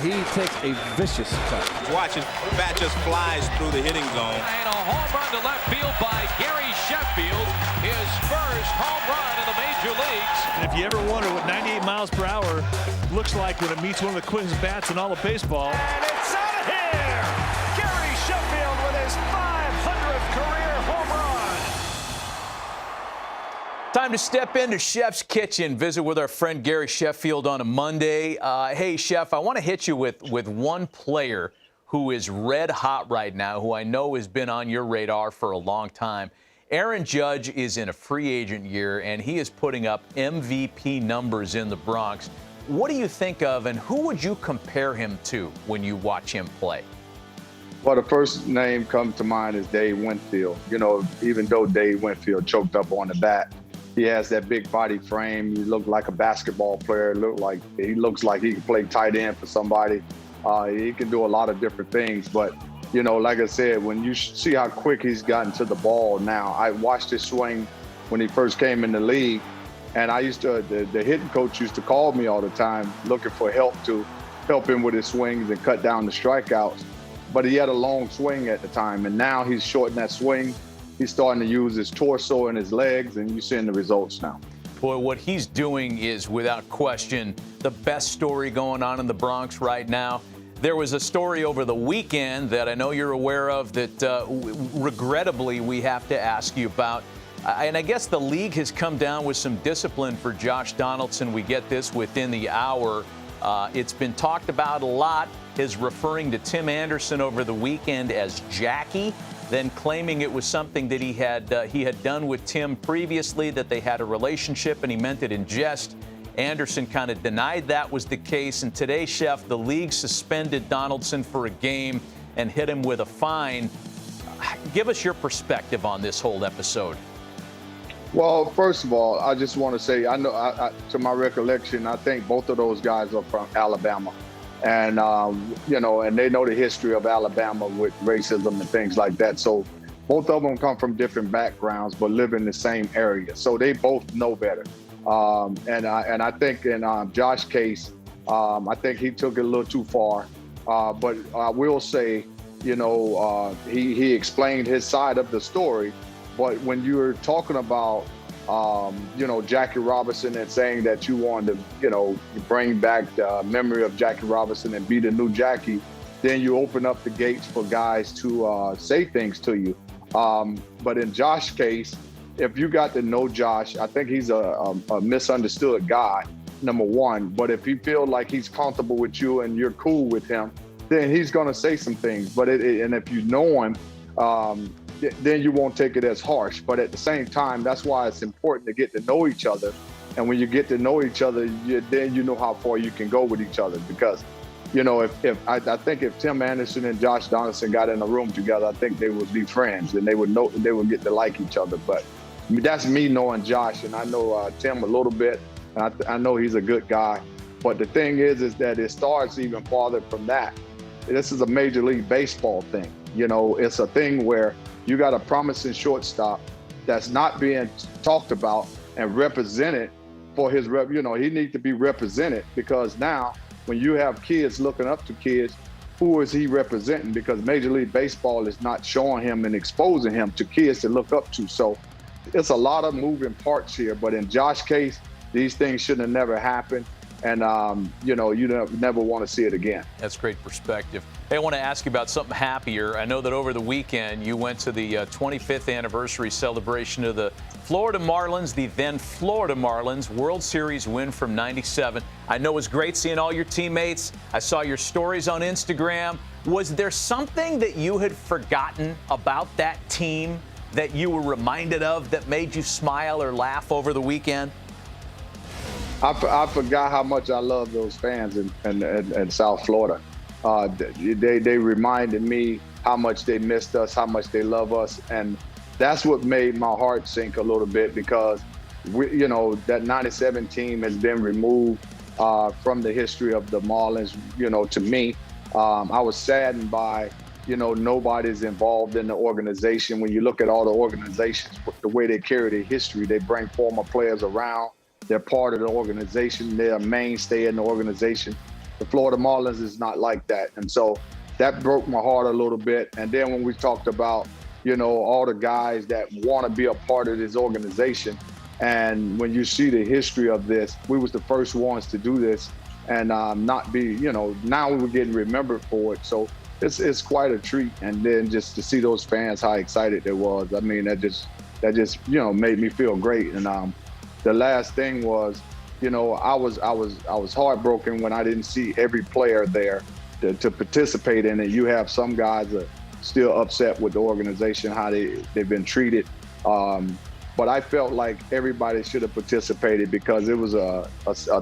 He takes a vicious cut. Watch his bat just flies through the hitting zone. And a home run to left field by Gary Sheffield. His first home run in the major leagues. And if you ever wonder what 98 miles per hour looks like when it meets one of the quickest bats in all of baseball. And it's out of here! Gary Sheffield with his 500th career home run. Time to step into Sheff's kitchen, visit with our friend Gary Sheffield on a Monday. Hey, Sheff, I want to hit you with one player who is red hot right now, who I know has been on your radar for a long time. Aaron Judge is in a free agent year, and he is putting up MVP numbers in the Bronx. What do you think of, and who would you compare him to when you watch him play? Well, the first name comes to mind is Dave Winfield. You know, even though Dave Winfield choked up on the bat, he has that big body frame. He looks like a basketball player. He looks like he can play tight end for somebody. He can do a lot of different things. But, you know, like I said, when you see how quick he's gotten to the ball now, I watched his swing when he first came in the league. And the hitting coach used to call me all the time looking for help to help him with his swings and cut down the strikeouts. But he had a long swing at the time. And now he's shortened that swing. He's starting to use his torso and his legs, and you're seeing the results now. Boy, what he's doing is, without question, the best story going on in the Bronx right now. There was a story over the weekend that I know you're aware of that, regrettably, we have to ask you about. And I guess the league has come down with some discipline for Josh Donaldson. We get this within the hour. It's been talked about a lot. His referring to Tim Anderson over the weekend as Jackie, then claiming it was something that he had done with Tim previously, that they had a relationship, and he meant it in jest. Anderson kind of denied that was the case. And today, Sheff, the league suspended Donaldson for a game and hit him with a fine. Give us your perspective on this whole episode. Well, first of all, I just want to say, I know, to my recollection, I think both of those guys are from Alabama. And, you know, and they know the history of Alabama with racism and things like that. So both of them come from different backgrounds, but live in the same area. So they both know better. And I think in Josh's case, I think he took it a little too far. But I will say, you know, he explained his side of the story. But when you're talking about, you know, Jackie Robinson and saying that you wanted to, you know, bring back the memory of Jackie Robinson and be the new Jackie, then you open up the gates for guys to say things to you. But in Josh's case, if you got to know Josh, I think he's a misunderstood guy, number one. But if you feel like he's comfortable with you and you're cool with him, then he's going to say some things. But and if you know him, then you won't take it as harsh. But at the same time, that's why it's important to get to know each other. And when you get to know each other, then you know how far you can go with each other. Because, you know, I think if Tim Anderson and Josh Donaldson got in a room together, I think they would be friends and they would get to like each other. But that's me knowing Josh, and I know Tim a little bit, and I know he's a good guy. But the thing is that it starts even farther from that. This is a Major League Baseball thing. You know, it's a thing where you got a promising shortstop that's not being talked about and represented for his rep. You know, he needs to be represented, because now when you have kids looking up to kids, who is he representing? Because Major League Baseball is not showing him and exposing him to kids to look up to. So it's a lot of moving parts here. But in Josh's case, these things should have never happened. And, you know, you never want to see it again. That's great perspective. Hey, I want to ask you about something happier. I know that over the weekend you went to the 25th anniversary celebration of the Florida Marlins, the then Florida Marlins World Series win from '97. I know it was great seeing all your teammates. I saw your stories on Instagram. Was there something that you had forgotten about that team that you were reminded of that made you smile or laugh over the weekend? I forgot how much I love those fans in South Florida. They reminded me how much they missed us, how much they love us. And that's what made my heart sink a little bit, because you know, that 97 team has been removed from the history of the Marlins, you know, to me. I was saddened by, you know, nobody's involved in the organization. When you look at all the organizations, the way they carry their history, they bring former players around. They're part of the organization. They're a mainstay in the organization. The Florida Marlins is not like that. And so that broke my heart a little bit. And then when we talked about, all the guys that want to be a part of this organization, and when you see the history of this, we was the first ones to do this and not be, now we're getting remembered for it. So it's quite a treat. And then just to see those fans, how excited they was, I mean, that just made me feel great. And the last thing was, I was heartbroken when I didn't see every player there to participate in it. You have some guys that are still upset with the organization, how they've been treated. But I felt like everybody should have participated because it was a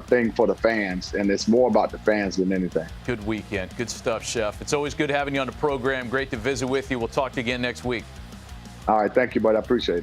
thing for the fans, and it's more about the fans than anything. Good weekend. Good stuff, Sheff. It's always good having you on the program. Great to visit with you. We'll talk to you again next week. All right. Thank you, buddy. I appreciate it.